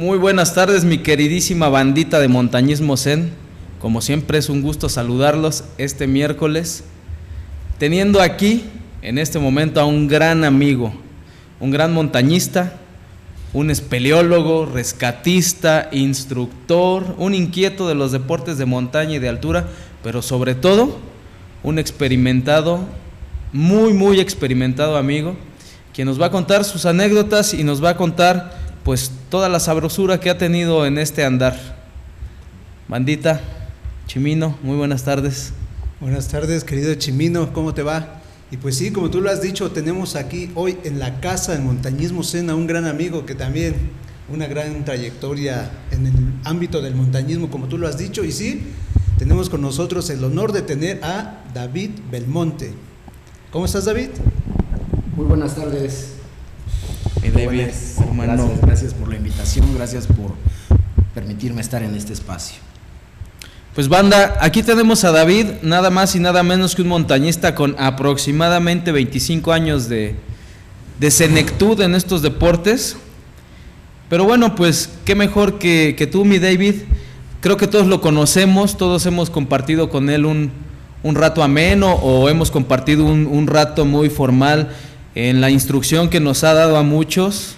Muy buenas tardes, mi queridísima bandita de Montañismo Zen. Como siempre es un gusto saludarlos este miércoles, teniendo aquí en este momento a un gran amigo, un gran montañista, un espeleólogo, rescatista, instructor, un inquieto de los deportes de montaña y de altura, pero sobre todo un experimentado, muy experimentado amigo, quien nos va a contar sus anécdotas y nos va a contar pues toda la sabrosura que ha tenido en este andar. Bandita, Chimino, muy buenas tardes. Buenas tardes, querido Chimino, ¿cómo te va? Y pues sí, como tú lo has dicho, tenemos aquí hoy en la casa del Montañismo Zen a un gran amigo que también una gran trayectoria en el ámbito del montañismo, como tú lo has dicho. Y sí, tenemos con nosotros el honor de tener a David Belmonte. ¿Cómo estás, David? Muy buenas tardes. David, hermano. Gracias por la invitación, gracias por permitirme estar en este espacio. Pues banda, aquí tenemos a David, nada más y nada menos que un montañista con aproximadamente 25 años de senectud en estos deportes. Pero bueno, pues qué mejor que tú, mi David. Creo que todos lo conocemos, todos hemos compartido con él un rato ameno o hemos compartido un rato muy formal en la instrucción que nos ha dado a muchos.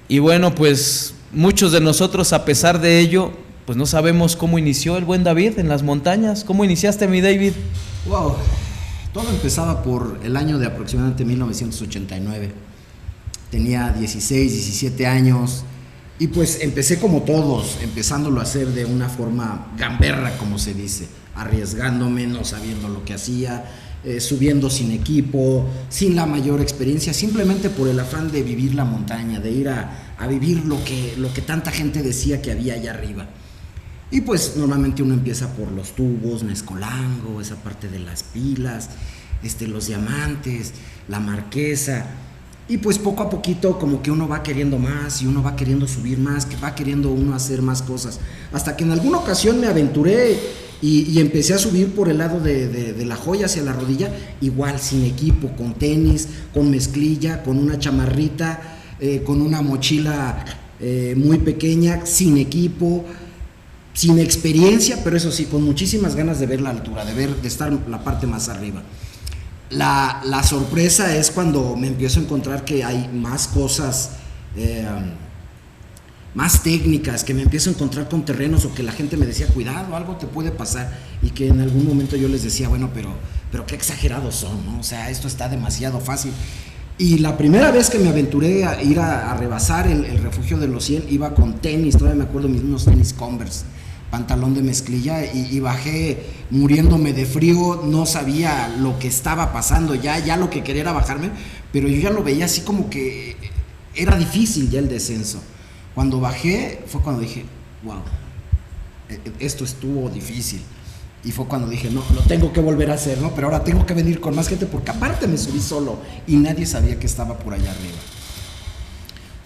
Y bueno, pues muchos de nosotros, a pesar de ello, pues no sabemos cómo inició el buen David en las montañas. ¿Cómo iniciaste, mi David? Wow, todo empezaba por el año de aproximadamente 1989. Tenía 16, 17 años y pues empecé como todos, empezándolo a hacer de una forma gamberra, como se dice, arriesgándome, no sabiendo lo que hacía, subiendo sin equipo, sin la mayor experiencia, simplemente por el afán de vivir la montaña, de ir a vivir lo que tanta gente decía que había allá arriba. Y pues normalmente uno empieza por los tubos, Mezcolango, esa parte de las pilas, los diamantes, la Marquesa. Y pues poco a poquito como que uno va queriendo más y uno va queriendo subir más, que va queriendo uno hacer más cosas. Hasta que en alguna ocasión me aventuré y empecé a subir por el lado de la joya hacia la rodilla, igual sin equipo, con tenis, con mezclilla, con una chamarrita, con una mochila muy pequeña, sin equipo, sin experiencia, pero eso sí, con muchísimas ganas de ver la altura, de estar la parte más arriba. La sorpresa es cuando me empiezo a encontrar que hay más cosas, más técnicas, que me empiezo a encontrar con terrenos o que la gente me decía, cuidado, algo te puede pasar, y que en algún momento yo les decía, bueno, pero qué exagerados son, ¿no? O sea, esto está demasiado fácil. Y la primera vez que me aventuré a ir a rebasar el refugio de los 100, iba con tenis, todavía me acuerdo, unos tenis Converse, pantalón de mezclilla, y bajé muriéndome de frío, no sabía lo que estaba pasando, ya lo que quería era bajarme, pero yo ya lo veía así como que era difícil ya el descenso. Cuando bajé fue cuando dije, wow, esto estuvo difícil. Y fue cuando dije, no, lo tengo que volver a hacer, ¿no? Pero ahora tengo que venir con más gente, porque aparte me subí solo y nadie sabía que estaba por allá arriba.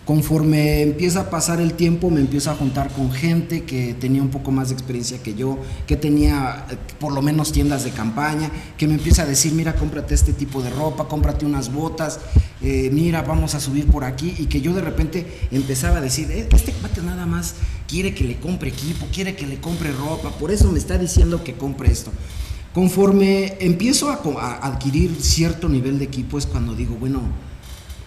Conforme empieza a pasar el tiempo, me empiezo a juntar con gente que tenía un poco más de experiencia que yo, que tenía por lo menos tiendas de campaña, que me empieza a decir, mira, cómprate este tipo de ropa, cómprate unas botas, mira, vamos a subir por aquí, y que yo de repente empezaba a decir, este cuate nada más quiere que le compre equipo, quiere que le compre ropa, por eso me está diciendo que compre esto. Conforme empiezo a adquirir cierto nivel de equipo es cuando digo, bueno,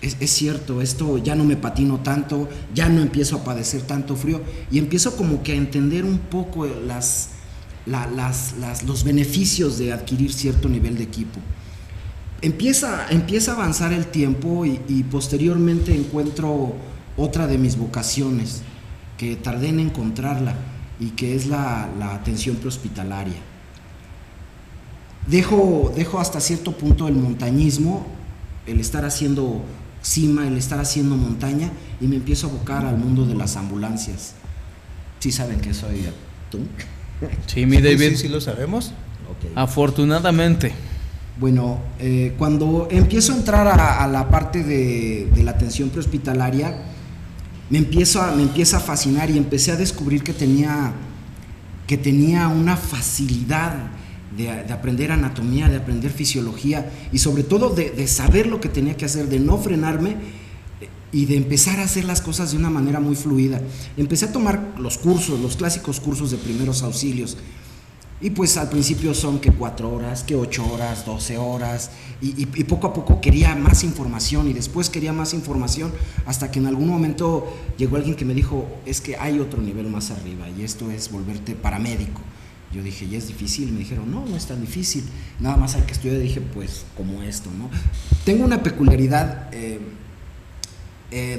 es cierto, esto ya no me patino tanto, ya no empiezo a padecer tanto frío, y empiezo como que a entender un poco los beneficios de adquirir cierto nivel de equipo. Empieza a avanzar el tiempo y posteriormente encuentro otra de mis vocaciones, que tardé en encontrarla, y que es la atención prehospitalaria. Dejo hasta cierto punto el montañismo, el estar haciendo cima, el estar haciendo montaña, y me empiezo a abocar al mundo de las ambulancias. ¿Sí saben que soy tú? Sí, mi David. Sí, lo sabemos. Okay. Afortunadamente. Bueno, cuando empiezo a entrar a la parte de la atención prehospitalaria, me empieza a fascinar, y empecé a descubrir que tenía una facilidad de aprender anatomía, de aprender fisiología, y sobre todo de saber lo que tenía que hacer, de no frenarme y de empezar a hacer las cosas de una manera muy fluida. Empecé a tomar los cursos, los clásicos cursos de primeros auxilios, y pues al principio son que 4 horas, que 8 horas, 12 horas, y poco a poco quería más información, y después quería más información, hasta que en algún momento llegó alguien que me dijo, es que hay otro nivel más arriba, y esto es volverte paramédico. Yo dije, ¿y es difícil? Me dijeron, no es tan difícil, nada más hay que estudiar. Dije, pues como esto, ¿no? Tengo una peculiaridad,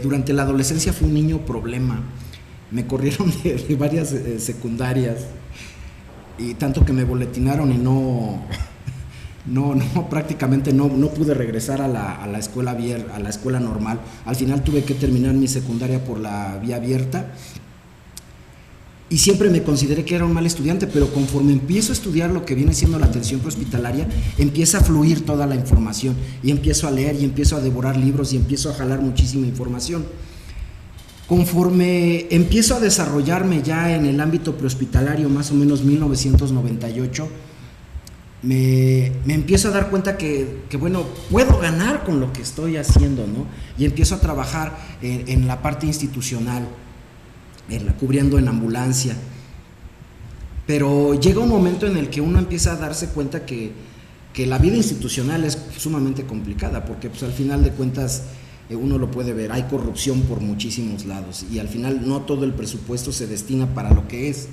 durante la adolescencia fui un niño problema, me corrieron de varias secundarias, y tanto que me boletinaron y prácticamente no pude regresar a la escuela a la escuela normal. Al final tuve que terminar mi secundaria por la vía abierta, y siempre me consideré que era un mal estudiante, pero conforme empiezo a estudiar lo que viene siendo la atención prehospitalaria, empieza a fluir toda la información, y empiezo a leer, y empiezo a devorar libros, y empiezo a jalar muchísima información. Conforme empiezo a desarrollarme ya en el ámbito prehospitalario, más o menos 1998, me empiezo a dar cuenta que bueno, puedo ganar con lo que estoy haciendo, ¿no? Y empiezo a trabajar en la parte institucional, cubriendo en ambulancia. Pero llega un momento en el que uno empieza a darse cuenta que la vida institucional es sumamente complicada, porque pues al final de cuentas uno lo puede ver, hay corrupción por muchísimos lados, y al final no todo el presupuesto se destina para lo que es,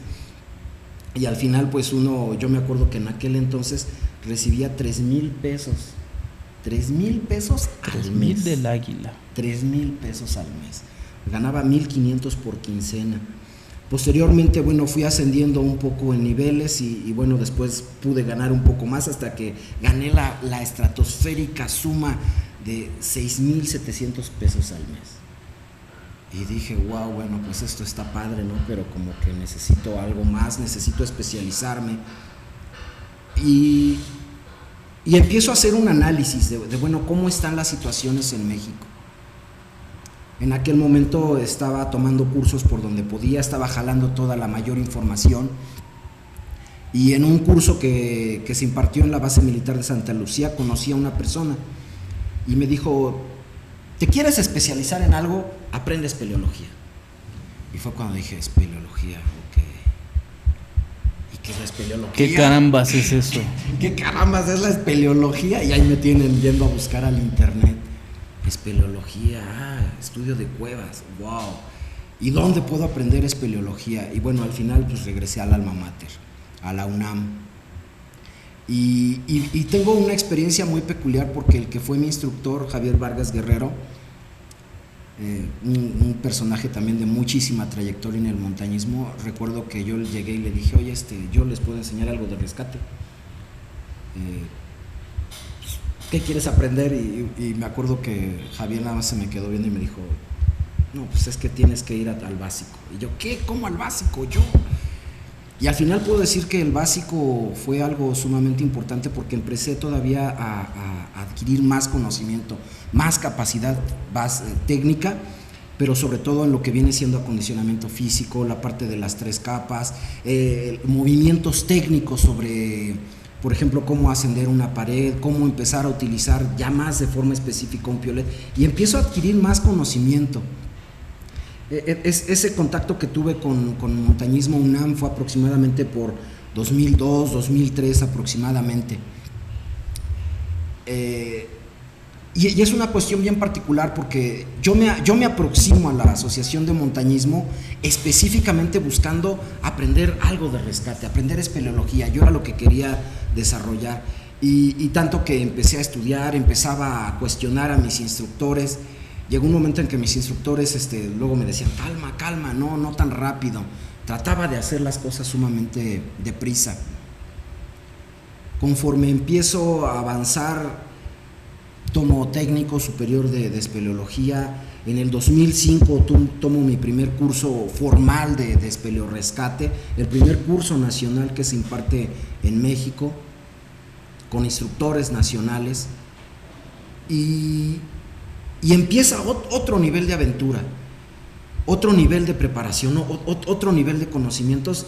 y al final pues yo me acuerdo que en aquel entonces recibía 3,000 pesos, 3,000 pesos al mes, 3,000 del águila, 3,000 pesos al mes, ganaba 1,500 por quincena. Posteriormente, bueno, fui ascendiendo un poco en niveles, y bueno, después pude ganar un poco más, hasta que gané la estratosférica suma de 6,700 pesos al mes. Y dije, wow, bueno, pues esto está padre, ¿no? Pero como que necesito algo más, necesito especializarme. Y empiezo a hacer un análisis de bueno, ¿cómo están las situaciones en México? En aquel momento estaba tomando cursos por donde podía, estaba jalando toda la mayor información, y en un curso que se impartió en la base militar de Santa Lucía conocí a una persona y me dijo, ¿te quieres especializar en algo? Aprende espeleología. Y fue cuando dije, espeleología, ok. ¿Y qué es la espeleología? ¿Qué carambas es eso? ¿Qué carambas es la espeleología? Y ahí me tienen yendo a buscar al internet. Espeleología, estudio de cuevas, wow. ¿Y dónde puedo aprender espeleología? Y bueno, al final pues regresé al alma mater, a la UNAM. Y tengo una experiencia muy peculiar, porque el que fue mi instructor, Javier Vargas Guerrero, un personaje también de muchísima trayectoria en el montañismo, recuerdo que yo llegué y le dije, oye, yo les puedo enseñar algo de rescate. ¿Qué quieres aprender? Y me acuerdo que Javier nada más se me quedó viendo y me dijo, no, pues es que tienes que ir al básico. Y yo, ¿qué? ¿Cómo al básico? Yo. Y al final puedo decir que el básico fue algo sumamente importante, porque empecé todavía a adquirir más conocimiento, más capacidad técnica, pero sobre todo en lo que viene siendo acondicionamiento físico, la parte de las 3 capas, movimientos técnicos sobre, por ejemplo, cómo ascender una pared, cómo empezar a utilizar ya más de forma específica un piolet, y empiezo a adquirir más conocimiento. Ese contacto que tuve con Montañismo UNAM fue aproximadamente por 2002, 2003 aproximadamente. Y es una cuestión bien particular, porque yo me aproximo a la Asociación de Montañismo específicamente buscando aprender algo de rescate, aprender espeleología. Yo era lo que quería desarrollar, y tanto que empecé a estudiar, empezaba a cuestionar a mis instructores. Llegó un momento en que mis instructores luego me decían, calma, no tan rápido. Trataba de hacer las cosas sumamente deprisa. Conforme empiezo a avanzar, tomo técnico superior de espeleología. En el 2005 tomo mi primer curso formal de espeleorrescate, el primer curso nacional que se imparte en México, con instructores nacionales. Y empieza otro nivel de aventura, otro nivel de preparación, otro nivel de conocimientos,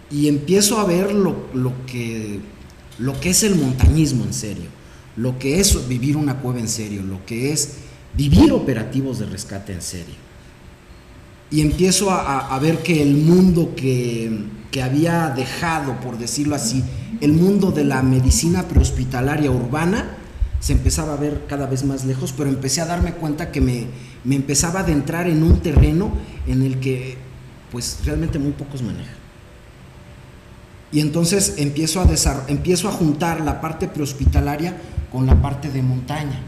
y empiezo a ver lo que es el montañismo en serio, lo que es vivir una cueva en serio, lo que es vivir operativos de rescate en serie. Y empiezo a ver que el mundo que había dejado, por decirlo así, el mundo de la medicina prehospitalaria urbana, se empezaba a ver cada vez más lejos, pero empecé a darme cuenta que me empezaba a adentrar en un terreno en el que pues realmente muy pocos manejan. Y entonces empiezo a juntar la parte prehospitalaria con la parte de montaña.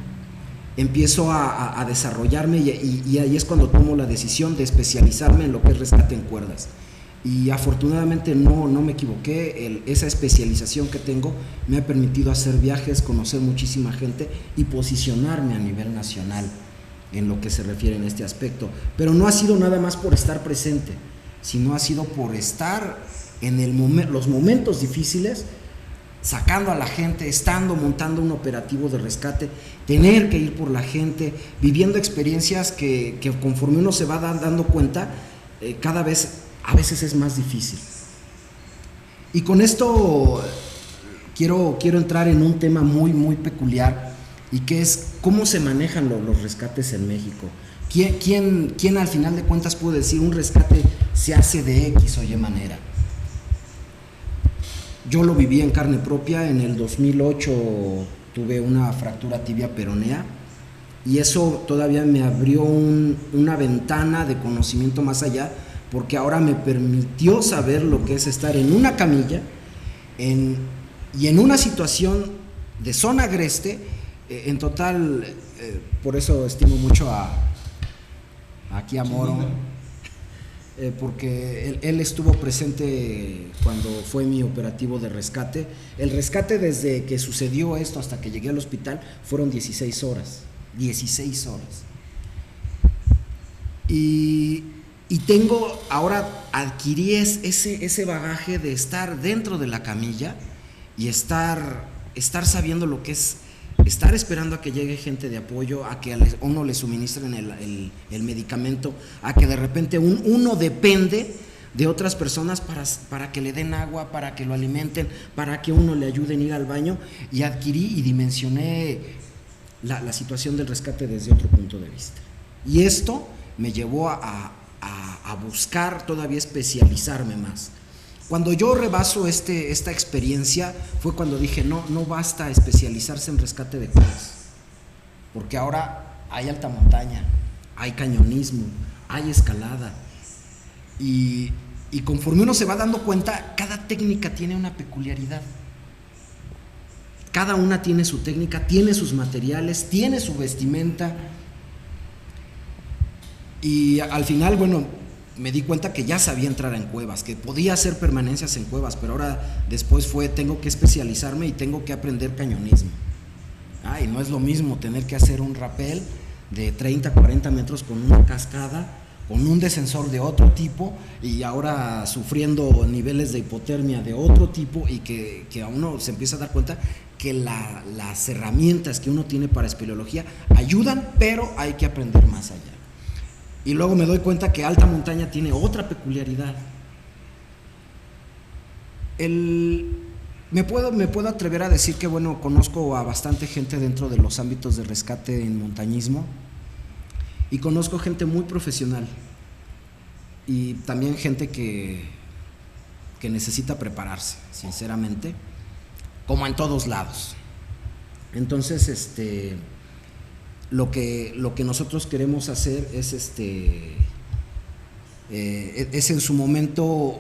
Empiezo a desarrollarme y ahí es cuando tomo la decisión de especializarme en lo que es rescate en cuerdas. Y afortunadamente no me equivoqué. Esa especialización que tengo me ha permitido hacer viajes, conocer muchísima gente y posicionarme a nivel nacional en lo que se refiere en este aspecto. Pero no ha sido nada más por estar presente, sino ha sido por estar en los momentos difíciles, sacando a la gente, montando un operativo de rescate, tener que ir por la gente, viviendo experiencias que conforme uno se va dando cuenta, cada vez, a veces es más difícil. Y con esto quiero entrar en un tema muy, muy peculiar, y que es cómo se manejan los rescates en México. ¿Quién al final de cuentas puede decir un rescate se hace de X o Y manera? Yo lo viví en carne propia. En el 2008 tuve una fractura tibia peronea y eso todavía me abrió una ventana de conocimiento más allá, porque ahora me permitió saber lo que es estar en una camilla y en una situación de zona agreste. En total, por eso estimo mucho aquí a Moro, porque él estuvo presente cuando fue mi operativo de rescate. El rescate desde que sucedió esto hasta que llegué al hospital fueron 16 horas. 16 horas. Y ahora adquirí ese bagaje de estar dentro de la camilla y estar sabiendo lo que es estar esperando a que llegue gente de apoyo, a que uno le suministren el medicamento, a que de repente uno depende de otras personas para que le den agua, para que lo alimenten, para que uno le ayuden a ir al baño, y adquirí y dimensioné la situación del rescate desde otro punto de vista. Y esto me llevó a buscar todavía especializarme más. Cuando yo rebaso esta experiencia fue cuando dije, no basta especializarse en rescate de cuerdas, porque ahora hay alta montaña, hay cañonismo, hay escalada, y conforme uno se va dando cuenta, cada técnica tiene una peculiaridad. Cada una tiene su técnica, tiene sus materiales, tiene su vestimenta, y al final, bueno, me di cuenta que ya sabía entrar en cuevas, que podía hacer permanencias en cuevas, pero ahora después tengo que especializarme y tengo que aprender cañonismo. Y no es lo mismo tener que hacer un rappel de 30, 40 metros con una cascada, con un descensor de otro tipo, y ahora sufriendo niveles de hipotermia de otro tipo, y que a uno se empieza a dar cuenta que las herramientas que uno tiene para espeleología ayudan, pero hay que aprender más allá. Y luego me doy cuenta que alta montaña tiene otra peculiaridad. Me puedo atrever a decir que, bueno, conozco a bastante gente dentro de los ámbitos de rescate en montañismo, y conozco gente muy profesional y también gente que necesita prepararse, sinceramente, como en todos lados. Entonces, lo que nosotros queremos hacer es en su momento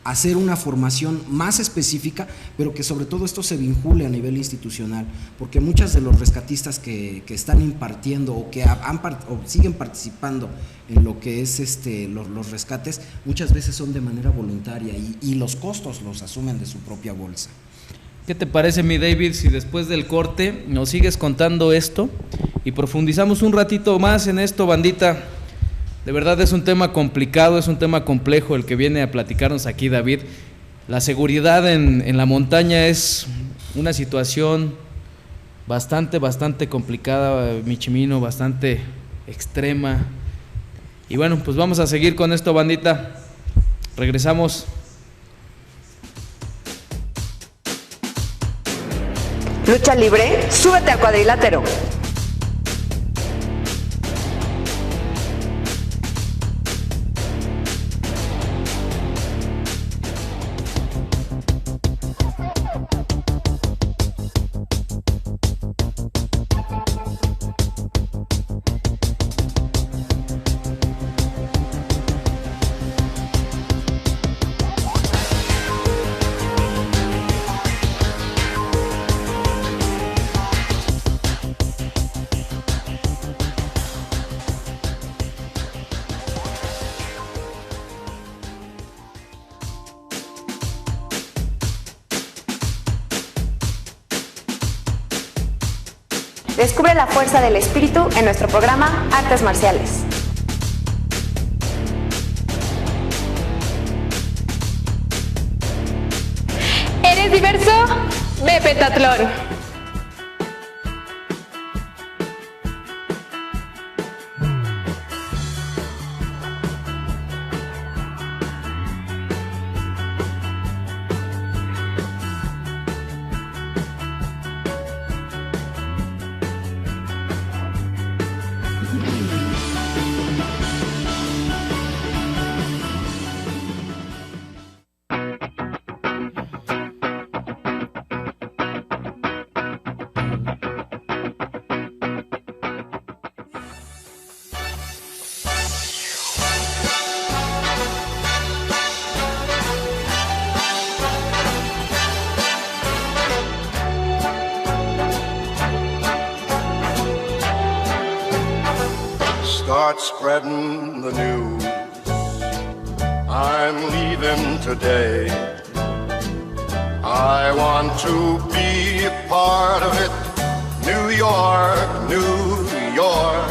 hacer una formación más específica, pero que sobre todo esto se vincule a nivel institucional, porque muchas de los rescatistas que están impartiendo o que o siguen participando en lo que es los rescates, muchas veces son de manera voluntaria y los costos los asumen de su propia bolsa. ¿Qué te parece, mi David, si después del corte nos sigues contando esto y profundizamos un ratito más en esto, bandita? De verdad es un tema complicado, es un tema complejo el que viene a platicarnos aquí David. La seguridad en la montaña es una situación bastante complicada, mi Chimino, bastante extrema. Y bueno, pues vamos a seguir con esto, bandita. Regresamos. Lucha libre, súbete al cuadrilátero. Descubre la fuerza del espíritu en nuestro programa Artes Marciales. ¿Eres diverso? Ve Pentatlón. Start spreading the news. I'm leaving today. I want to be a part of it. New York, New York.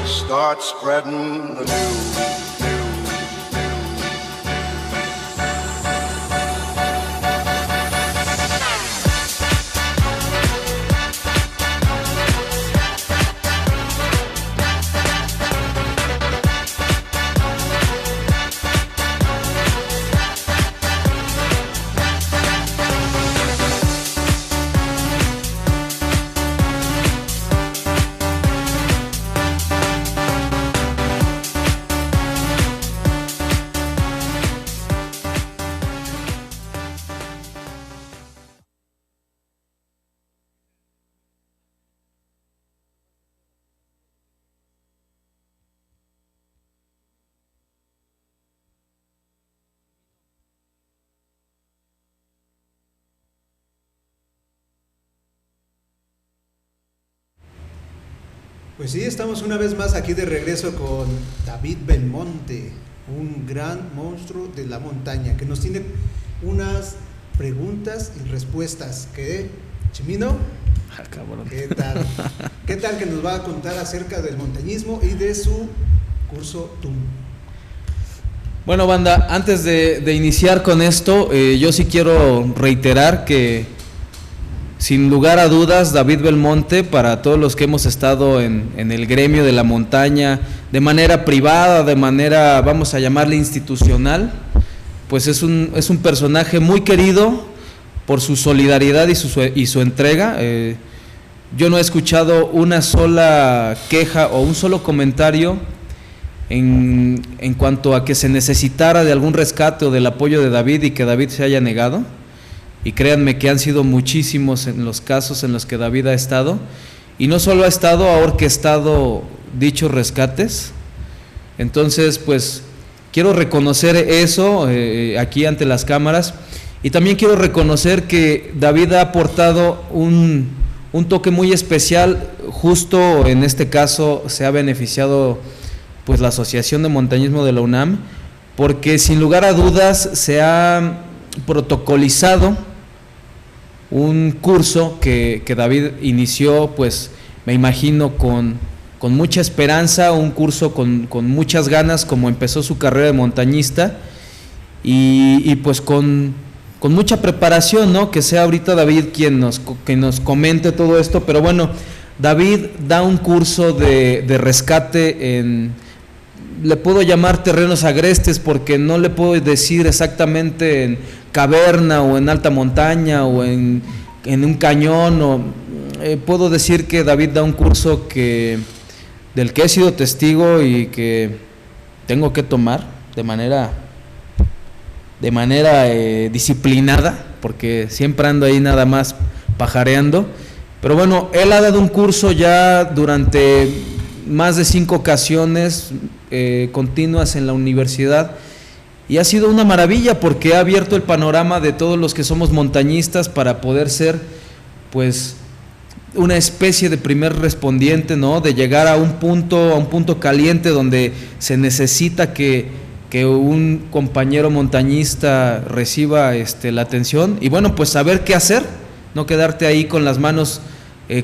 Start spreading the news. Pues sí, estamos una vez más aquí de regreso con David Belmonte, un gran monstruo de la montaña, que nos tiene unas preguntas y respuestas. ¿Qué, Chimino? Cabrón. ¿Qué tal? ¿Qué tal que nos va a contar acerca del montañismo y de su curso TUM? Bueno, banda, antes de iniciar con esto, yo sí quiero reiterar que sin lugar a dudas, David Belmonte, para todos los que hemos estado en el gremio de la montaña, de manera privada, de manera, vamos a llamarle institucional, pues es un personaje muy querido por su solidaridad y su entrega. Yo no he escuchado una sola queja o un solo comentario en cuanto a que se necesitara de algún rescate o del apoyo de David y que David se haya negado. Y créanme que han sido muchísimos en los casos en los que David ha estado, y no solo ha estado, ha orquestado dichos rescates. Entonces, pues, quiero reconocer eso aquí ante las cámaras, y también quiero reconocer que David ha aportado un toque muy especial. Justo en este caso se ha beneficiado pues la Asociación de Montañismo de la UNAM, porque sin lugar a dudas se ha protocolizado un curso que David inició, pues me imagino con mucha esperanza, un curso con muchas ganas, como empezó su carrera de montañista, y pues con mucha preparación, ¿no? Que sea ahorita David quien nos comente todo esto. Pero bueno, David da un curso de rescate le puedo llamar terrenos agrestes, porque no le puedo decir exactamente en caverna o en alta montaña o en un cañón, puedo decir que David da un curso del que he sido testigo y que tengo que tomar de manera disciplinada, porque siempre ando ahí nada más pajareando. Pero bueno, él ha dado un curso ya durante más de 5 ocasiones continuas en la universidad, y ha sido una maravilla porque ha abierto el panorama de todos los que somos montañistas para poder ser pues una especie de primer respondiente, ¿no? De llegar a un punto caliente donde se necesita que un compañero montañista reciba la atención, y bueno, pues saber qué hacer, no quedarte ahí con las manos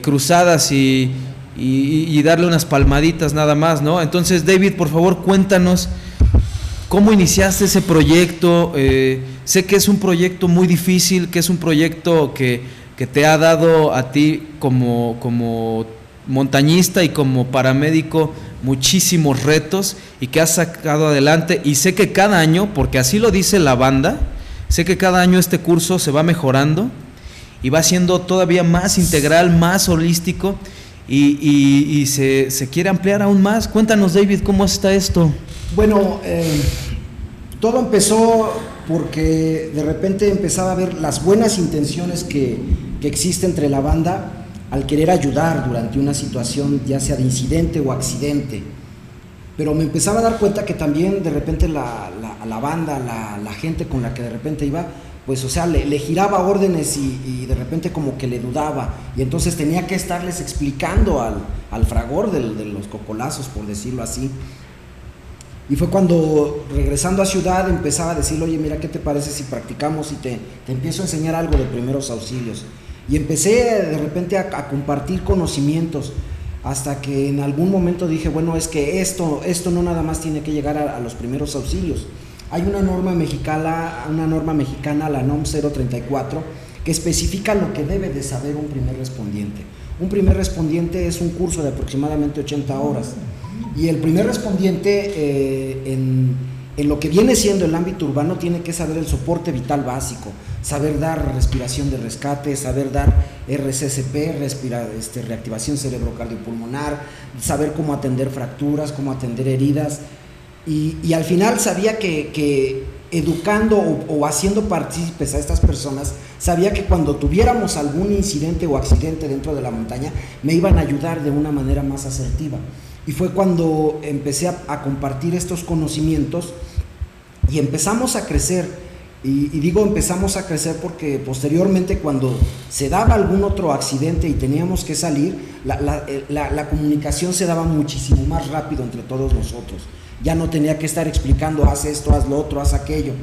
cruzadas y darle unas palmaditas nada más, ¿no? Entonces, David, por favor, cuéntanos cómo iniciaste ese proyecto. Sé que es un proyecto muy difícil, que es un proyecto que te ha dado a ti como montañista y como paramédico muchísimos retos y que has sacado adelante, y sé que cada año, porque así lo dice la banda, sé que cada año este curso se va mejorando y va siendo todavía más integral, más holístico y se quiere ampliar aún más. Cuéntanos, David, ¿cómo está esto? Bueno, todo empezó porque de repente empezaba a ver las buenas intenciones que existe entre la banda al querer ayudar durante una situación, ya sea de incidente o accidente. Pero me empezaba a dar cuenta que también de repente la banda, la gente con la que de repente iba, pues o sea, le giraba órdenes y de repente como que le dudaba, y entonces tenía que estarles explicando al fragor de los cocolazos, por decirlo así. Y fue cuando, regresando a ciudad, empezaba a decirle: oye, mira, ¿qué te parece si practicamos y te empiezo a enseñar algo de primeros auxilios? Y empecé de repente a compartir conocimientos, hasta que en algún momento dije: bueno, es que esto no nada más tiene que llegar a los primeros auxilios. Hay una norma mexicana, la NOM 034, que especifica lo que debe de saber un primer respondiente. Un primer respondiente es un curso de aproximadamente 80 horas. Y el primer respondiente en lo que viene siendo el ámbito urbano tiene que saber el soporte vital básico, saber dar respiración de rescate, saber dar RCCP, reactivación cerebrocardiopulmonar, saber cómo atender fracturas, cómo atender heridas. Y al final sabía que educando o haciendo partícipes a estas personas, sabía que cuando tuviéramos algún incidente o accidente dentro de la montaña, me iban a ayudar de una manera más asertiva. Y fue cuando empecé a compartir estos conocimientos y empezamos a crecer. Y digo empezamos a crecer porque posteriormente, cuando se daba algún otro accidente y teníamos que salir, la comunicación se daba muchísimo más rápido entre todos nosotros. Ya no tenía que estar explicando: haz esto, haz lo otro, haz aquello.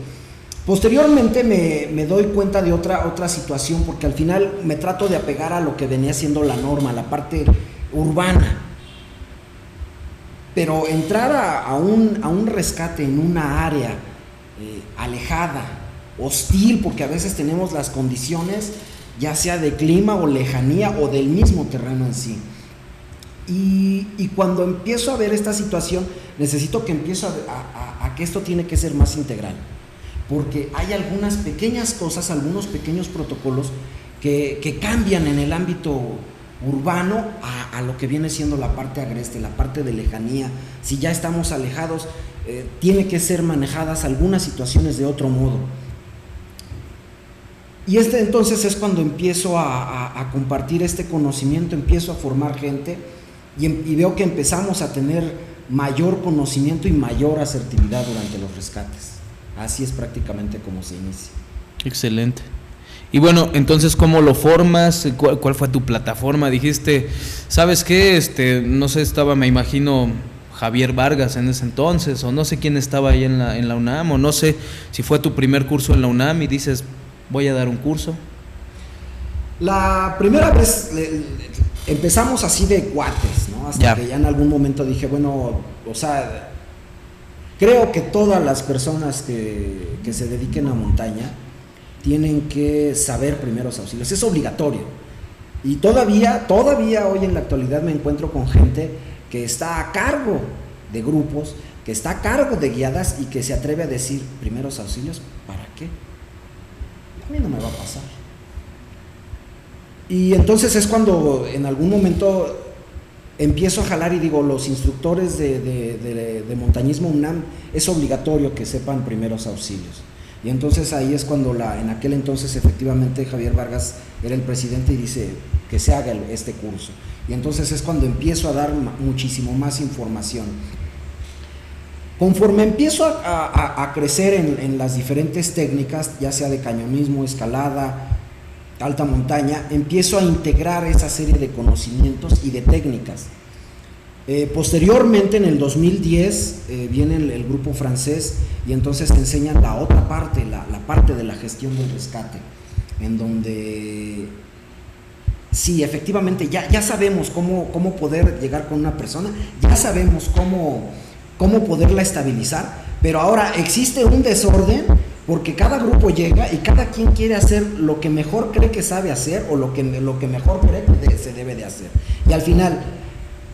Posteriormente me doy cuenta de otra situación, porque al final me trato de apegar a lo que venía siendo la norma, la parte urbana. Pero entrar a un rescate en una área alejada, hostil, porque a veces tenemos las condiciones, ya sea de clima o lejanía o del mismo terreno en sí. Y cuando empiezo a ver esta situación, necesito que empiezo a que esto tiene que ser más integral, porque hay algunas pequeñas cosas, algunos pequeños protocolos que cambian en el ámbito urbano a lo que viene siendo la parte agreste, la parte de lejanía. Si ya estamos alejados, tiene que ser manejadas algunas situaciones de otro modo. Y entonces es cuando empiezo a compartir este conocimiento, empiezo a formar gente y veo que empezamos a tener mayor conocimiento y mayor asertividad durante los rescates. Así es prácticamente como se inicia. Excelente. Y bueno, entonces, ¿cómo lo formas? ¿Cuál fue tu plataforma? Dijiste, ¿sabes qué? No sé, me imagino, Javier Vargas en ese entonces, o no sé quién estaba ahí en la UNAM, o no sé si fue tu primer curso en la UNAM y dices, voy a dar un curso. La primera vez empezamos así de cuates, ¿no? Hasta que ya en algún momento dije, bueno, o sea, creo que todas las personas que se dediquen a montaña tienen que saber primeros auxilios, es obligatorio. Y todavía hoy en la actualidad me encuentro con gente que está a cargo de grupos, que está a cargo de guiadas y que se atreve a decir: primeros auxilios, ¿para qué? A mí no me va a pasar. Y entonces es cuando en algún momento empiezo a jalar y digo, los instructores de montañismo UNAM es obligatorio que sepan primeros auxilios. Y entonces ahí es cuando en aquel entonces efectivamente Javier Vargas era el presidente y dice que se haga este curso. Y entonces es cuando empiezo a dar muchísimo más información. Conforme empiezo a crecer en las diferentes técnicas, ya sea de cañonismo, escalada, alta montaña, empiezo a integrar esa serie de conocimientos y de técnicas. Posteriormente, en el 2010, viene el grupo francés y entonces te enseñan la otra parte, la parte de la gestión del rescate, en donde sí, efectivamente, ya sabemos cómo poder llegar con una persona, ya sabemos cómo poderla estabilizar, pero ahora existe un desorden porque cada grupo llega y cada quien quiere hacer lo que mejor cree que sabe hacer o lo que mejor cree que se debe de hacer. Y al final,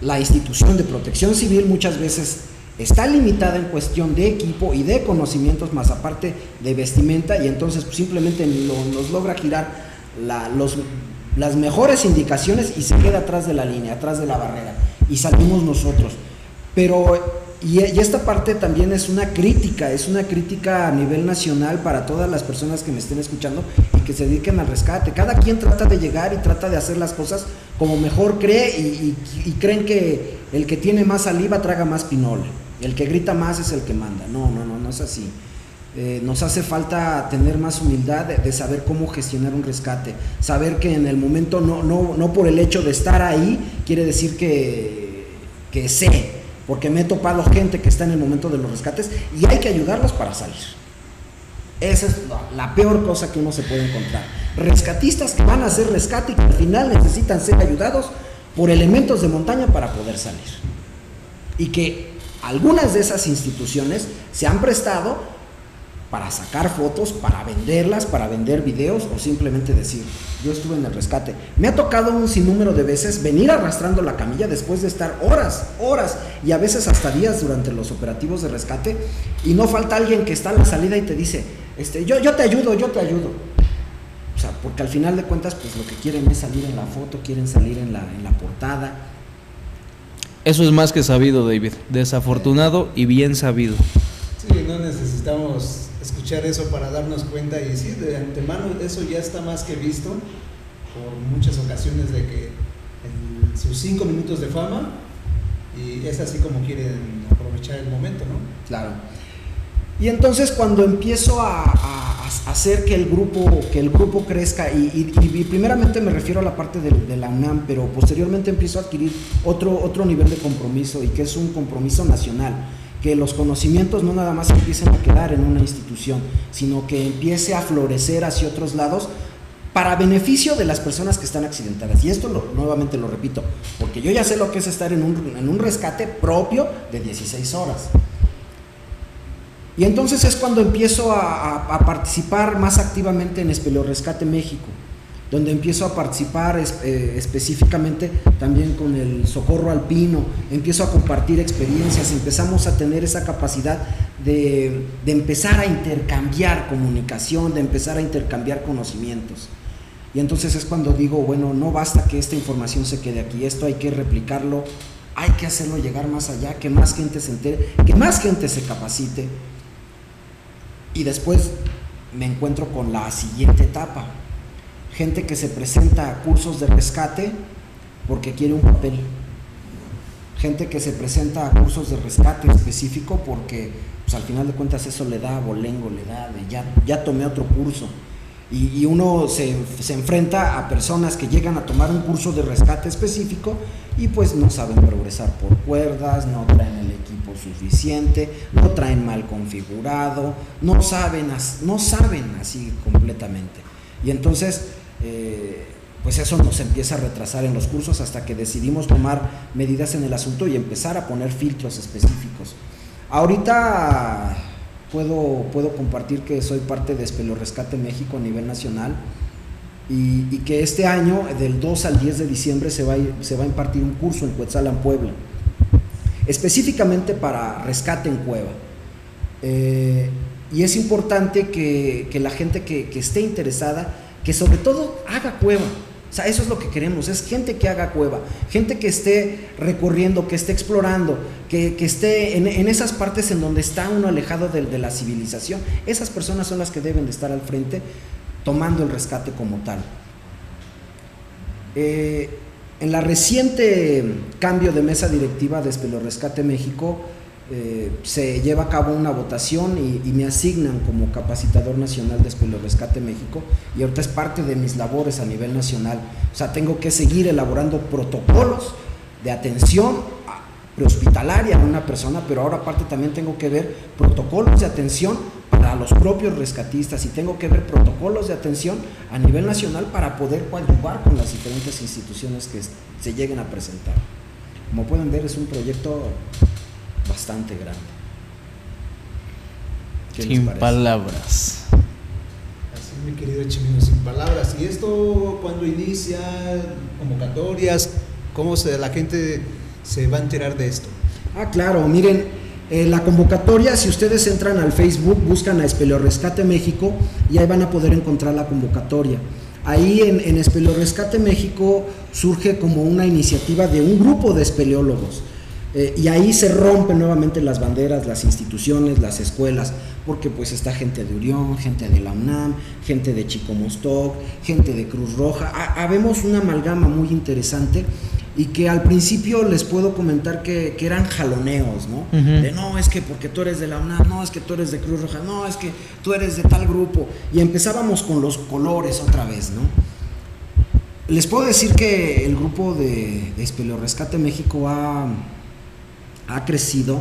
la institución de protección civil muchas veces está limitada en cuestión de equipo y de conocimientos, más aparte de vestimenta, y entonces pues, simplemente nos logra girar las mejores indicaciones y se queda atrás de la línea, atrás de la barrera, y salimos nosotros. Pero y esta parte también es una crítica a nivel nacional para todas las personas que me estén escuchando y que se dediquen al rescate. Cada quien trata de llegar y trata de hacer las cosas como mejor cree y creen que el que tiene más saliva traga más pinole, el que grita más es el que manda. No es así. Nos hace falta tener más humildad de saber cómo gestionar un rescate, saber que en el momento no por el hecho de estar ahí quiere decir que sé, porque me he topado gente que está en el momento de los rescates y hay que ayudarlos para salir. Esa es la peor cosa que uno se puede encontrar. Rescatistas que van a hacer rescate y que al final necesitan ser ayudados por elementos de montaña para poder salir. Y que algunas de esas instituciones se han prestado para sacar fotos, para venderlas, para vender videos o simplemente decir, yo estuve en el rescate. Me ha tocado un sinnúmero de veces venir arrastrando la camilla después de estar horas y a veces hasta días durante los operativos de rescate, y no falta alguien que está a la salida y te dice, yo te ayudo. O sea, porque al final de cuentas pues lo que quieren es salir en la foto, quieren salir en la portada. Eso es más que sabido, David, desafortunado y bien sabido. Sí, no necesitamos escuchar eso para darnos cuenta, y sí, de antemano eso ya está más que visto por muchas ocasiones, de que en sus 5 minutos de fama, y es así como quieren aprovechar el momento, ¿no? Claro. Y entonces cuando empiezo a hacer que el grupo crezca, y primeramente me refiero a la parte de la UNAM, pero posteriormente empiezo a adquirir otro nivel de compromiso, y que es un compromiso nacional, que los conocimientos no nada más empiecen a quedar en una institución, sino que empiece a florecer hacia otros lados para beneficio de las personas que están accidentadas. Y esto nuevamente lo repito, porque yo ya sé lo que es estar en un rescate propio de 16 horas. Y entonces es cuando empiezo a participar más activamente en Espeleorescate México, donde empiezo a participar específicamente también con el socorro alpino, empiezo a compartir experiencias, empezamos a tener esa capacidad de empezar a intercambiar comunicación, de empezar a intercambiar conocimientos. Y entonces es cuando digo, bueno, no basta que esta información se quede aquí, esto hay que replicarlo, hay que hacerlo llegar más allá, que más gente se entere, que más gente se capacite. Y después me encuentro con la siguiente etapa. Gente que se presenta a cursos de rescate porque quiere un papel. Gente que se presenta a cursos de rescate específico porque pues, al final de cuentas eso le da abolengo, le da de ya tomé otro curso. Y uno se enfrenta a personas que llegan a tomar un curso de rescate específico y pues no saben progresar por cuerdas, no traen el equipo suficiente, no traen mal configurado, no saben así completamente. Y entonces pues eso nos empieza a retrasar en los cursos hasta que decidimos tomar medidas en el asunto y empezar a poner filtros específicos. Ahorita puedo compartir que soy parte de Espeleorescate México a nivel nacional y que este año, del 2 al 10 de diciembre, se va a impartir un curso en Cuetzalan, Puebla, específicamente para rescate en cueva. Y es importante que la gente que esté interesada, que sobre todo haga cueva. O sea, eso es lo que queremos, es gente que haga cueva, gente que esté recorriendo, que esté explorando, que esté en esas partes en donde está uno alejado de la civilización. Esas personas son las que deben de estar al frente tomando el rescate como tal. En la reciente cambio de mesa directiva de Espeleorescate México, se lleva a cabo una votación y me asignan como capacitador nacional de Espeleorescate México, y ahorita es parte de mis labores a nivel nacional. O sea, tengo que seguir elaborando protocolos de atención prehospitalaria a una persona, pero ahora aparte también tengo que ver protocolos de atención para los propios rescatistas y tengo que ver protocolos de atención a nivel nacional para poder coadyuvar con las diferentes instituciones que se lleguen a presentar. Como pueden ver, es un proyecto bastante grande. Sin palabras. Así, mi querido Chimino, sin palabras. ¿Y esto cuándo inicia? ¿Convocatorias? ¿Cómo la gente se va a enterar de esto? Claro, miren, la convocatoria, si ustedes entran al Facebook, buscan a Espeleorescate México y ahí van a poder encontrar la convocatoria. Ahí en Espeleorescate México surge como una iniciativa de un grupo de espeleólogos. Y ahí se rompen nuevamente las banderas, las instituciones, las escuelas, porque pues está gente de Urión, gente de la UNAM, gente de Chicomostoc, gente de Cruz Roja. Habemos una amalgama muy interesante y que al principio les puedo comentar que eran jaloneos, ¿no? Uh-huh. De no, es que porque tú eres de la UNAM, no, es que tú eres de Cruz Roja, no, es que tú eres de tal grupo. Y empezábamos con los colores otra vez, ¿no? Les puedo decir que el grupo de Espeleorescate México ha crecido,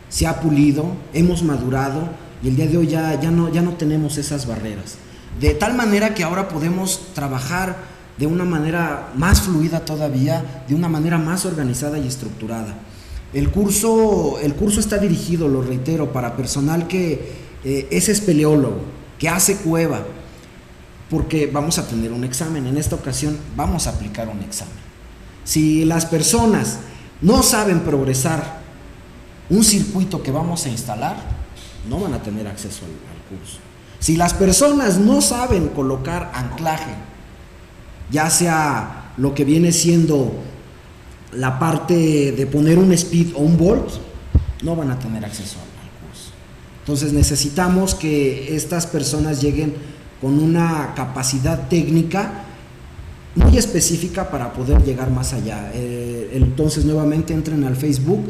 se ha pulido, hemos madurado y el día de hoy ya no tenemos esas barreras. De tal manera que ahora podemos trabajar de una manera más fluida todavía, de una manera más organizada y estructurada. El curso está dirigido, lo reitero, para personal que es espeleólogo, que hace cueva, porque vamos a tener un examen. En esta ocasión vamos a aplicar un examen. Si las personas no saben progresar un circuito que vamos a instalar, no van a tener acceso al curso. Si las personas no saben colocar anclaje, ya sea lo que viene siendo la parte de poner un speed o un bolt, no van a tener acceso al curso. Entonces necesitamos que estas personas lleguen con una capacidad técnica muy específica para poder llegar más allá. Entonces nuevamente entren al Facebook,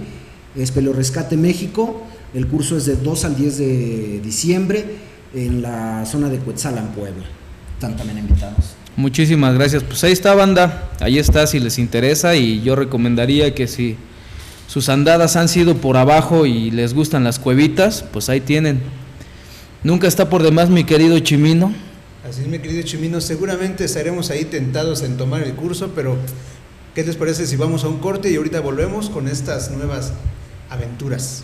Espeleorescate México. El curso es de 2 al 10 de diciembre en la zona de Cuetzalan, Puebla. Están también invitados. Muchísimas gracias. Pues ahí está, banda, ahí está si les interesa, y yo recomendaría que si sus andadas han sido por abajo y les gustan las cuevitas, pues ahí tienen. Nunca está por demás, mi querido Chimino. Así es, mi querido Chimino, seguramente estaremos ahí tentados en tomar el curso, pero ¿qué les parece si vamos a un corte y ahorita volvemos con estas nuevas aventuras?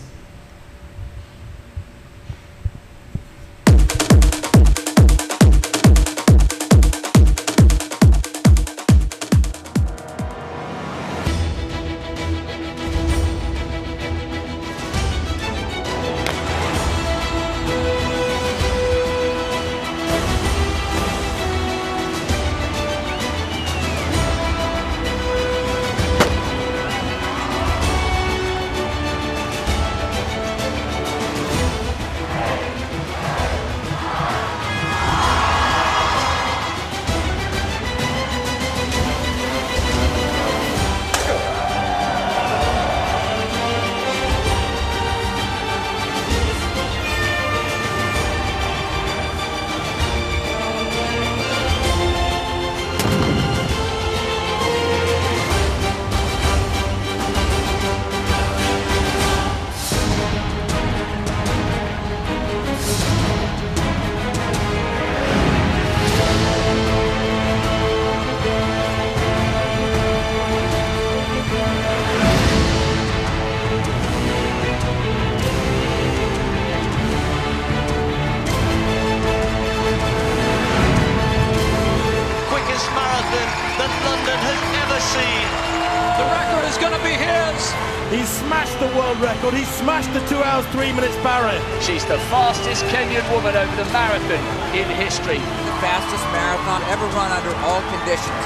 He smashed the 2 hours 3 minutes barrier. She's the fastest Kenyan woman over the marathon in history. The fastest marathon ever run under all conditions.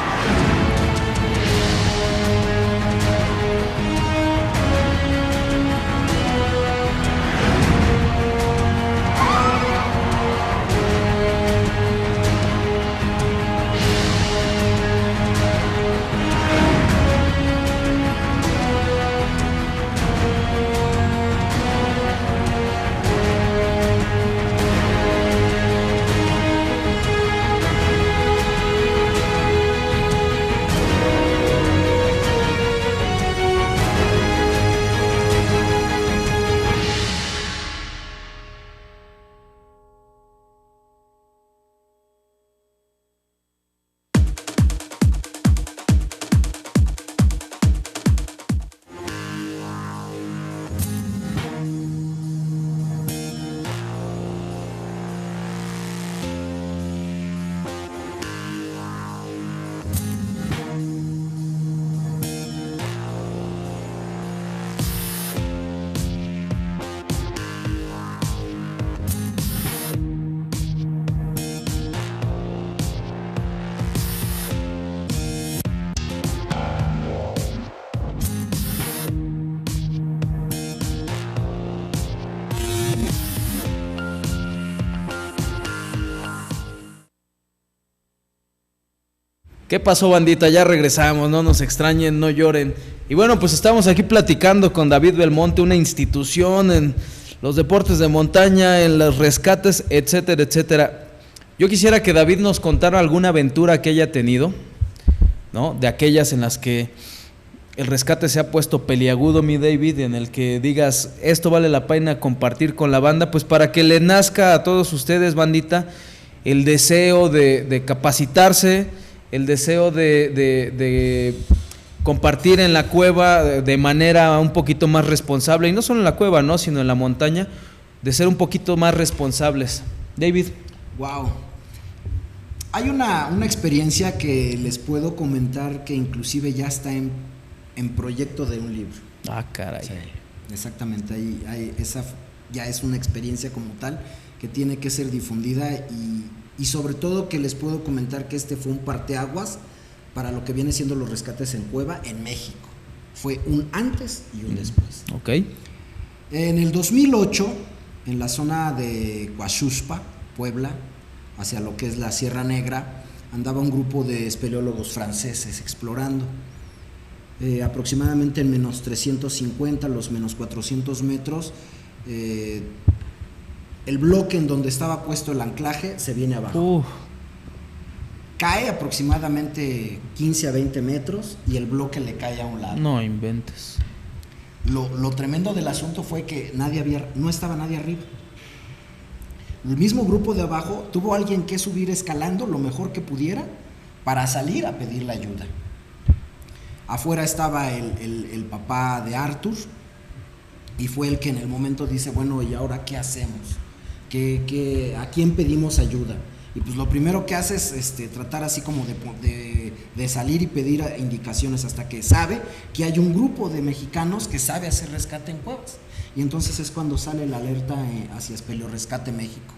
¿Qué pasó, bandita? Ya regresamos, no nos extrañen, no lloren. Y bueno, pues estamos aquí platicando con David Belmonte, una institución en los deportes de montaña, en los rescates, etcétera, etcétera. Yo quisiera que David nos contara alguna aventura que haya tenido, ¿no? De aquellas en las que el rescate se ha puesto peliagudo, mi David, en el que digas, esto vale la pena compartir con la banda, pues para que le nazca a todos ustedes, bandita, el deseo de capacitarse, el deseo de compartir en la cueva de manera un poquito más responsable, y no solo en la cueva, ¿no?, sino en la montaña, de ser un poquito más responsables. David. Wow. Hay una experiencia que les puedo comentar que inclusive ya está en proyecto de un libro. Ah, caray. Sí, exactamente, esa ya es una experiencia como tal que tiene que ser difundida y sobre todo que les puedo comentar que este fue un parteaguas para lo que viene siendo los rescates en cueva en México. Fue un antes y un después. Ok. En el 2008, en la zona de Coaxuspa, Puebla, hacia lo que es la Sierra Negra, andaba un grupo de espeleólogos franceses explorando. Aproximadamente en menos 350, los menos 400 metros, el bloque en donde estaba puesto el anclaje se viene abajo. Cae aproximadamente 15 a 20 metros y el bloque le cae a un lado. No inventes. Lo tremendo del asunto fue que no estaba nadie arriba. El mismo grupo de abajo tuvo alguien que subir escalando lo mejor que pudiera para salir a pedir la ayuda. Afuera estaba el papá de Arthur y fue el que en el momento dice, bueno, ¿y ahora qué hacemos? ¿A quién pedimos ayuda? Y pues lo primero que hace es tratar así como de salir y pedir indicaciones hasta que sabe que hay un grupo de mexicanos que sabe hacer rescate en cuevas. Y entonces es cuando sale la alerta hacia Espeleorescate México.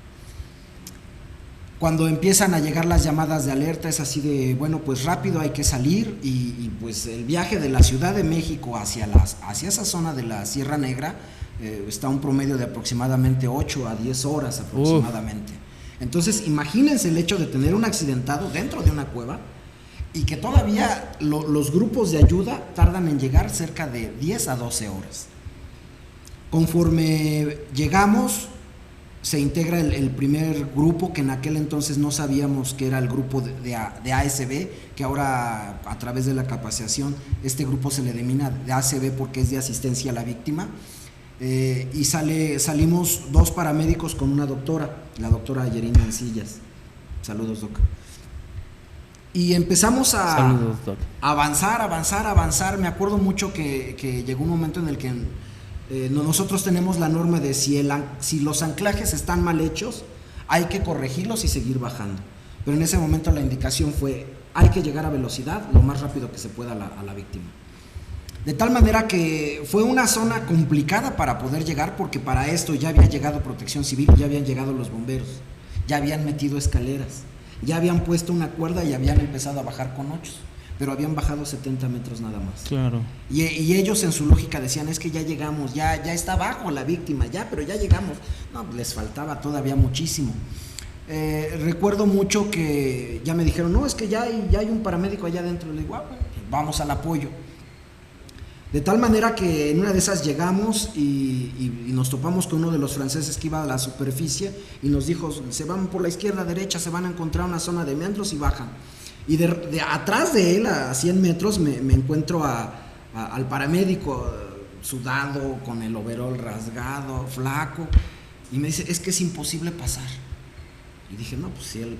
Cuando empiezan a llegar las llamadas de alerta es así de, bueno, pues rápido hay que salir y pues el viaje de la Ciudad de México hacia esa zona de la Sierra Negra está a un promedio de aproximadamente 8 a 10 horas aproximadamente. Entonces imagínense el hecho de tener un accidentado dentro de una cueva y que todavía los grupos de ayuda tardan en llegar cerca de 10 a 12 horas. Conforme llegamos, se integra el primer grupo, que en aquel entonces no sabíamos que era el grupo de ASB, que ahora a través de la capacitación este grupo se le denomina de ASB porque es de asistencia a la víctima. Y salimos 2 paramédicos con una doctora, la doctora Yerina Encillas. Saludos, doc. Y empezamos a avanzar. Me acuerdo mucho que llegó un momento en el que nosotros tenemos la norma de si los anclajes están mal hechos, hay que corregirlos y seguir bajando. Pero en ese momento la indicación fue, hay que llegar a velocidad lo más rápido que se pueda a la víctima. De tal manera que fue una zona complicada para poder llegar, porque para esto ya había llegado Protección Civil, ya habían llegado los bomberos, ya habían metido escaleras, ya habían puesto una cuerda y habían empezado a bajar con 8, pero habían bajado 70 metros nada más. Claro. Y ellos en su lógica decían, es que ya llegamos, ya está abajo la víctima, pero ya llegamos. No, les faltaba todavía muchísimo. Recuerdo mucho que ya me dijeron, no, es que ya hay un paramédico allá adentro. Le digo, vamos al apoyo. De tal manera que en una de esas llegamos y nos topamos con uno de los franceses que iba a la superficie y nos dijo, se van por la izquierda, derecha, se van a encontrar una zona de meandros y bajan. Y de atrás de él, a 100 metros, me encuentro al paramédico sudado, con el overol rasgado, flaco, y me dice, es que es imposible pasar. Y dije, no, pues si él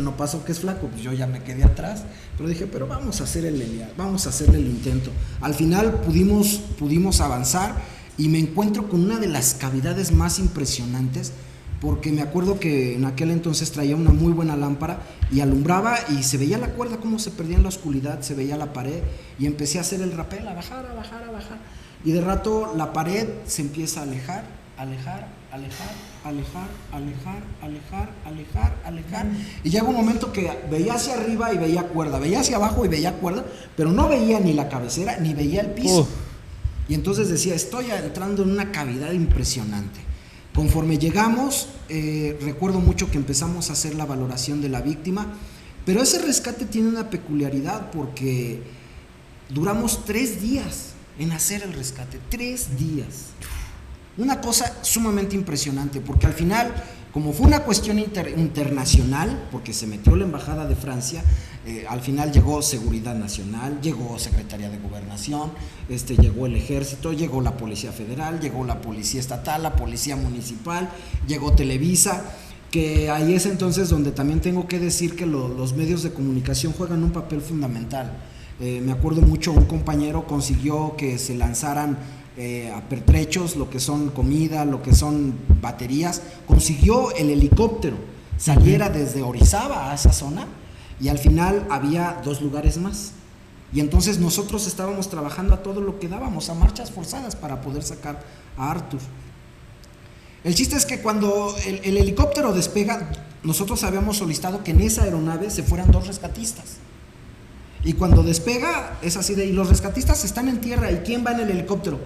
no pasó, que es flaco, pues yo ya me quedé atrás. Pero dije, pero vamos a hacerle el intento. Al final pudimos avanzar y me encuentro con una de las cavidades más impresionantes, porque me acuerdo que en aquel entonces traía una muy buena lámpara y alumbraba y se veía la cuerda cómo se perdía en la oscuridad, se veía la pared y empecé a hacer el rapel, a bajar. Y de rato la pared se empieza a alejar. Y llega un momento que veía hacia arriba y veía cuerda, veía hacia abajo y veía cuerda, pero no veía ni la cabecera ni veía el piso. Y entonces decía, estoy entrando en una cavidad impresionante. Conforme llegamos, recuerdo mucho que empezamos a hacer la valoración de la víctima Pero ese rescate tiene una peculiaridad porque duramos 3 días en hacer el rescate, 3 días. Una cosa sumamente impresionante, porque al final, como fue una cuestión internacional, porque se metió la embajada de Francia, al final llegó Seguridad Nacional, llegó Secretaría de Gobernación, llegó el Ejército, llegó la Policía Federal, llegó la Policía Estatal, la Policía Municipal, llegó Televisa, que ahí es entonces donde también tengo que decir que los medios de comunicación juegan un papel fundamental. Me acuerdo mucho, un compañero consiguió que se lanzaran a pertrechos, lo que son comida, lo que son baterías, consiguió el helicóptero, saliera desde Orizaba a esa zona, y al final había 2 lugares más. Y entonces nosotros estábamos trabajando a todo lo que dábamos, a marchas forzadas para poder sacar a Arthur. El chiste es que cuando el helicóptero despega, nosotros habíamos solicitado que en esa aeronave se fueran 2 rescatistas. Y cuando despega, es así de, y los rescatistas están en tierra, ¿y quién va en el helicóptero?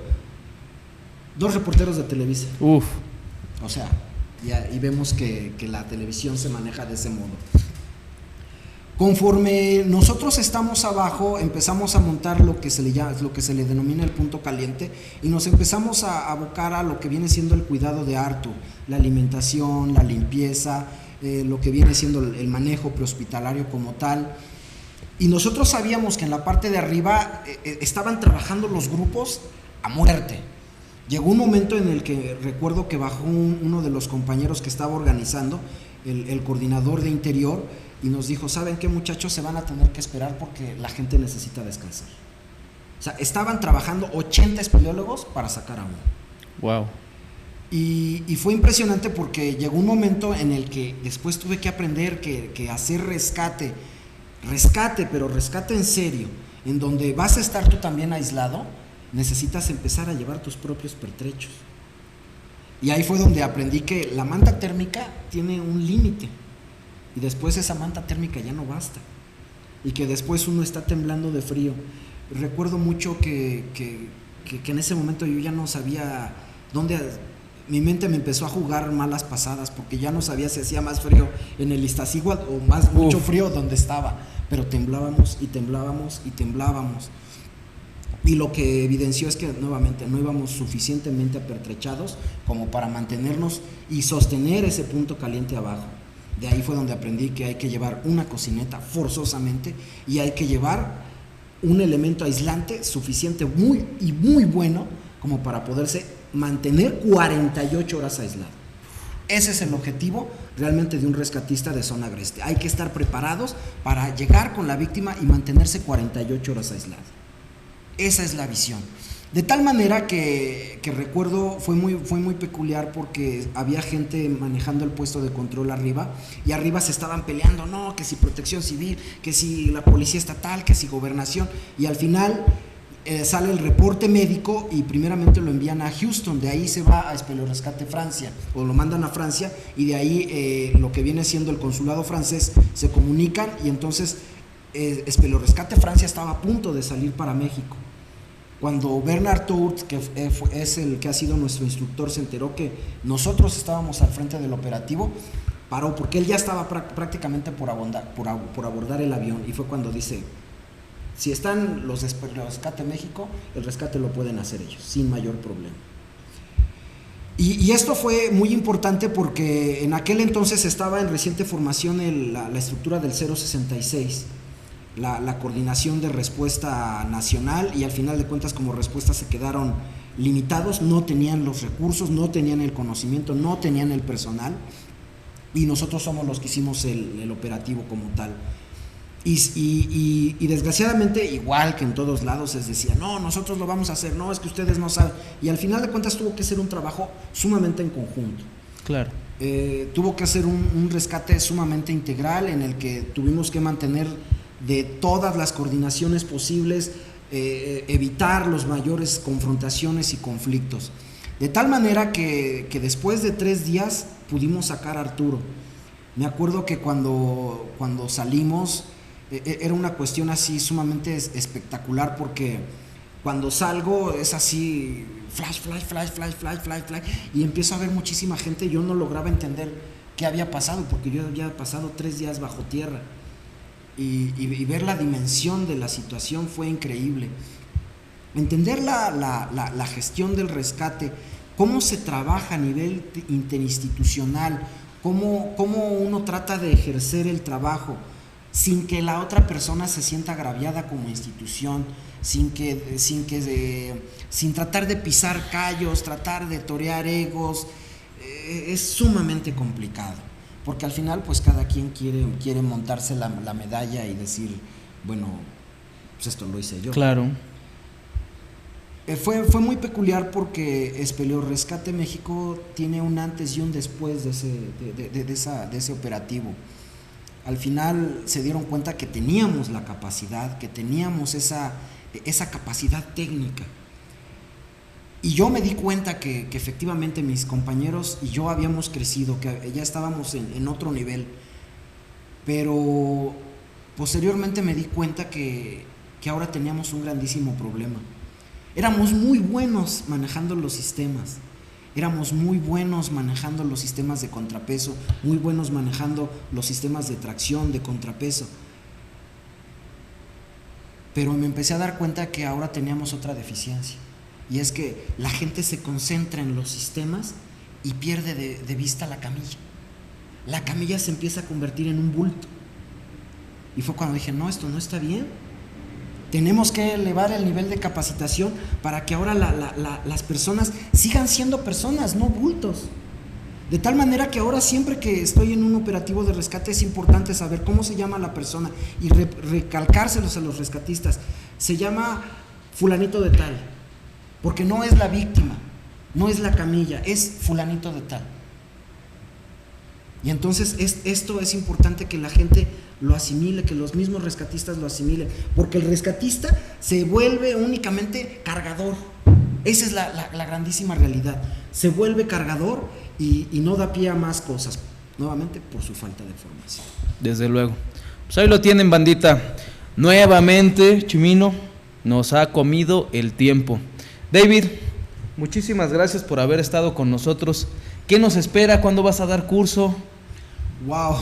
2 reporteros de Televisa. Uf. O sea, y vemos que la televisión se maneja de ese modo. Conforme nosotros estamos abajo, empezamos a montar lo que se le denomina el punto caliente, y nos empezamos a abocar a lo que viene siendo el cuidado de Arthur, la alimentación, la limpieza, lo que viene siendo el manejo prehospitalario como tal. Y nosotros sabíamos que en la parte de arriba estaban trabajando los grupos a muerte. Llegó un momento en el que recuerdo que bajó uno de los compañeros que estaba organizando, el coordinador de interior, y nos dijo: ¿saben qué, muchachos? Se van a tener que esperar porque la gente necesita descansar. O sea, estaban trabajando 80 espeleólogos para sacar a uno. Wow. Y fue impresionante porque llegó un momento en el que después tuve que aprender que hacer rescate, pero rescate en serio, en donde vas a estar tú también aislado, necesitas empezar a llevar tus propios pertrechos. Y ahí fue donde aprendí que la manta térmica tiene un límite, y después esa manta térmica ya no basta, y que después uno está temblando de frío. Recuerdo mucho que en ese momento yo ya no sabía dónde. Mi mente me empezó a jugar malas pasadas, porque ya no sabía si hacía más frío en el Iztaccíhuatl o mucho frío donde estaba, pero temblábamos y temblábamos y temblábamos. Y lo que evidenció es que nuevamente no íbamos suficientemente apertrechados como para mantenernos y sostener ese punto caliente abajo. De ahí fue donde aprendí que hay que llevar una cocineta forzosamente, y hay que llevar un elemento aislante suficiente, muy bueno, como para poderse mantener 48 horas aislado. Ese es el objetivo realmente de un rescatista de zona agreste. Hay que estar preparados para llegar con la víctima y mantenerse 48 horas aislado. Esa es la visión. De tal manera que recuerdo, fue muy peculiar, porque había gente manejando el puesto de control arriba, y arriba se estaban peleando, no, que si Protección Civil, que si la Policía Estatal, que si Gobernación, y al final sale el reporte médico y primeramente lo envían a Houston, de ahí se va a Espeleorescate Francia, o lo mandan a Francia, y de ahí lo que viene siendo el consulado francés se comunican, y entonces Espeleorescate Francia estaba a punto de salir para México. Cuando Bernard Tourt, que es el que ha sido nuestro instructor, se enteró que nosotros estábamos al frente del operativo, paró, porque él ya estaba prácticamente por abordar el avión, y fue cuando dice: si están los de Rescate México, el rescate lo pueden hacer ellos, sin mayor problema. Y esto fue muy importante porque en aquel entonces estaba en reciente formación la estructura del 066, la coordinación de respuesta nacional, y al final de cuentas, como respuesta, se quedaron limitados, no tenían los recursos, no tenían el conocimiento, no tenían el personal, y nosotros somos los que hicimos el operativo como tal. Y desgraciadamente, igual que en todos lados, les decía: no, nosotros lo vamos a hacer, no, es que ustedes no saben, y al final de cuentas tuvo que ser un trabajo sumamente en conjunto. Claro. Tuvo que hacer un rescate sumamente integral, en el que tuvimos que mantener de todas las coordinaciones posibles, evitar los mayores confrontaciones y conflictos, de tal manera que después de 3 días pudimos sacar a Arturo. Me acuerdo que cuando salimos, era una cuestión así sumamente espectacular, porque cuando salgo es así, flash, y empiezo a ver muchísima gente. Yo no lograba entender qué había pasado, porque yo había pasado 3 días bajo tierra. y ver la dimensión de la situación fue increíble. Entender la gestión del rescate, cómo se trabaja a nivel interinstitucional, cómo uno trata de ejercer el trabajo sin que la otra persona se sienta agraviada como institución, sin tratar de pisar callos, tratar de torear egos, es sumamente complicado, porque al final pues cada quien quiere montarse la medalla y decir, bueno, pues esto lo hice yo. Claro. Fue muy peculiar porque Espeleor Rescate México tiene un antes y un después de ese operativo. Al final se dieron cuenta que teníamos la capacidad, que teníamos esa capacidad técnica. Y yo me di cuenta que efectivamente mis compañeros y yo habíamos crecido, que ya estábamos en otro nivel. Pero posteriormente me di cuenta que ahora teníamos un grandísimo problema. Éramos muy buenos manejando los sistemas, éramos muy buenos manejando los sistemas de contrapeso, muy buenos manejando los sistemas de tracción, de contrapeso. Pero me empecé a dar cuenta que ahora teníamos otra deficiencia, y es que la gente se concentra en los sistemas y pierde de vista la camilla. La camilla se empieza a convertir en un bulto. Y fue cuando dije, no, esto no está bien. Tenemos que elevar el nivel de capacitación para que ahora las personas sigan siendo personas, no bultos. De tal manera que ahora siempre que estoy en un operativo de rescate es importante saber cómo se llama la persona y recalcárselos a los rescatistas. Se llama fulanito de tal, porque no es la víctima, no es la camilla, es fulanito de tal. Y entonces esto es importante que la gente lo asimile, que los mismos rescatistas lo asimilen, porque el rescatista se vuelve únicamente cargador. Esa es la grandísima realidad. Se vuelve cargador y no da pie a más cosas, nuevamente por su falta de formación. Desde luego. Pues ahí lo tienen, bandita. Nuevamente, Chimino nos ha comido el tiempo. David, muchísimas gracias por haber estado con nosotros. ¿Qué nos espera? ¿Cuándo vas a dar curso? Wow.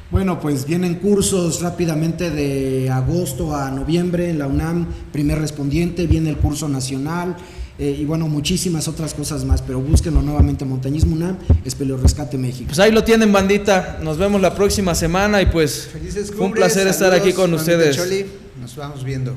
Bueno, pues vienen cursos rápidamente de agosto a noviembre en la UNAM, primer respondiente, viene el curso nacional y bueno, muchísimas otras cosas más, pero búsquenlo nuevamente, Montañismo UNAM, Espeleor Rescate México. Pues ahí lo tienen, bandita, nos vemos la próxima semana y pues felices fue un placer estar aquí con ustedes. Choli, nos vamos viendo.